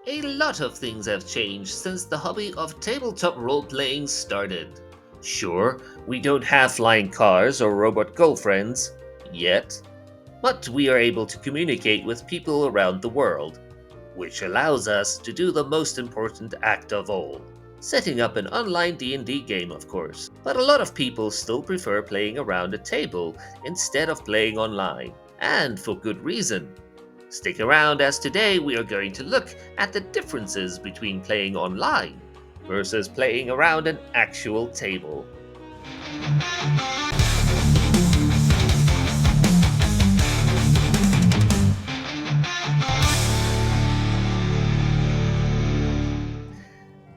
A lot of things have changed since the hobby of tabletop role-playing started. Sure, we don't have flying cars or robot girlfriends yet, but we are able to communicate with people around the world, which allows us to do the most important act of all, setting up an online D&D game, of course. But a lot of people still prefer playing around a table instead of playing online, and for good reason. Stick around, as today we are going to look at the differences between playing online versus playing around an actual table.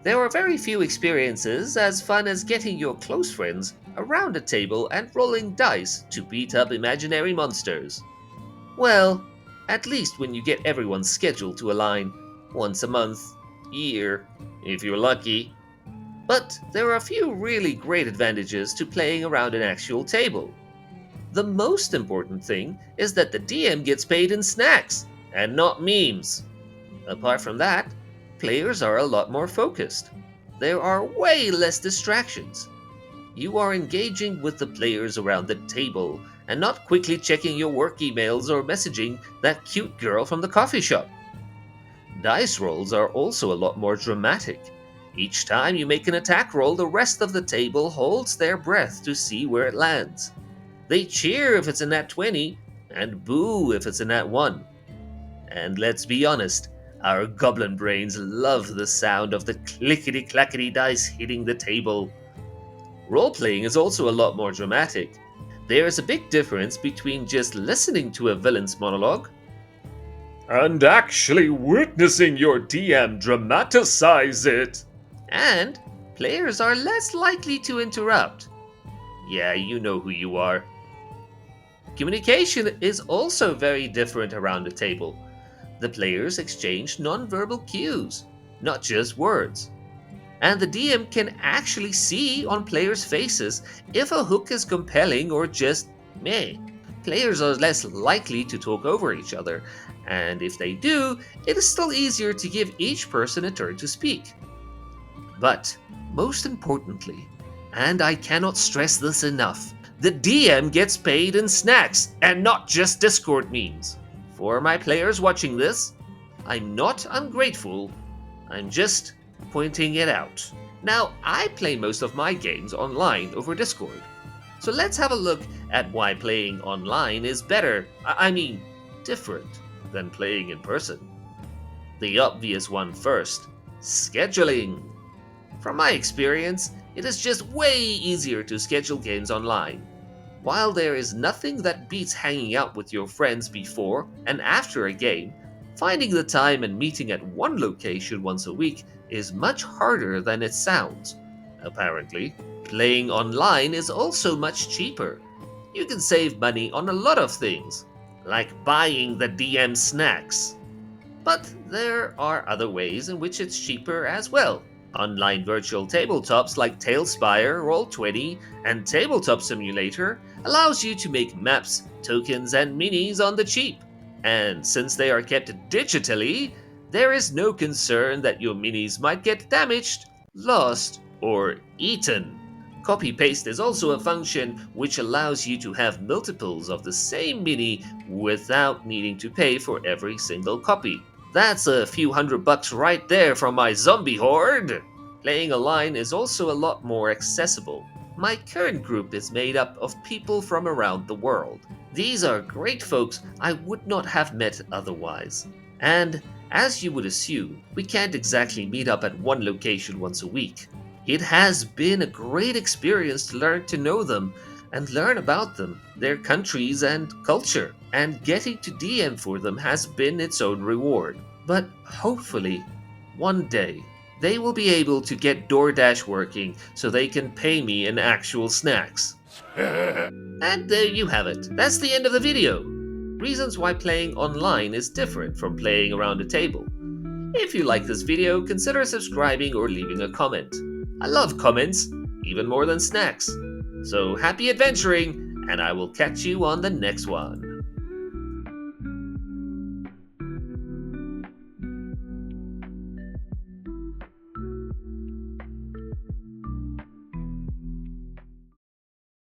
There are very few experiences as fun as getting your close friends around a table and rolling dice to beat up imaginary monsters. Well, at least when you get everyone's schedule to align, once a month, year, if you're lucky. But there are a few really great advantages to playing around an actual table. The most important thing is that the DM gets paid in snacks and not memes. Apart from that, players are a lot more focused. There are way less distractions. You are engaging with the players around the table and not quickly checking your work emails or messaging that cute girl from the coffee shop. Dice rolls are also a lot more dramatic. Each time you make an attack roll, the rest of the table holds their breath to see where it lands. They cheer if it's a nat 20 and boo if it's a nat 1. And let's be honest, our goblin brains love the sound of the clickety clackety dice hitting the table. Role playing is also a lot more dramatic. There is a big difference between just listening to a villain's monologue and actually witnessing your DM dramatize it. and players are less likely to interrupt. Yeah, you know who you are. Communication is also very different around the table. The players exchange nonverbal cues, not just words. And the DM can actually see on players' faces if a hook is compelling or just meh. Players are less likely to talk over each other, and if they do, it is still easier to give each person a turn to speak. But, most importantly, and I cannot stress this enough, the DM gets paid in snacks and not just Discord memes. For my players watching this, I'm not ungrateful, I'm just pointing it out. Now, I play most of my games online over Discord. So let's have a look at why playing online is better, different, than playing in person. The obvious one first, scheduling. From my experience, it is just way easier to schedule games online. While there is nothing that beats hanging out with your friends before and after a game, finding the time and meeting at one location once a week is much harder than it sounds. Apparently, playing online is also much cheaper. You can save money on a lot of things, like buying the DM snacks. But there are other ways in which it's cheaper as well. Online virtual tabletops like Tailspire, Roll20, and Tabletop Simulator allows you to make maps, tokens, and minis on the cheap. And since they are kept digitally, there is no concern that your minis might get damaged, lost, or eaten. Copy paste is also a function which allows you to have multiples of the same mini without needing to pay for every single copy. That's a few $100 right there from my zombie horde! Playing online is also a lot more accessible. My current group is made up of people from around the world. These are great folks I would not have met otherwise. And, as you would assume, we can't exactly meet up at one location once a week. It has been a great experience to learn to know them and learn about them, their countries and culture, and getting to DM for them has been its own reward. But hopefully, one day, they will be able to get DoorDash working so they can pay me in actual snacks. And there you have it. That's the end of the video. Reasons why playing online is different from playing around a table. If you like this video, consider subscribing or leaving a comment. I love comments, even more than snacks. So happy adventuring, and I will catch you on the next one.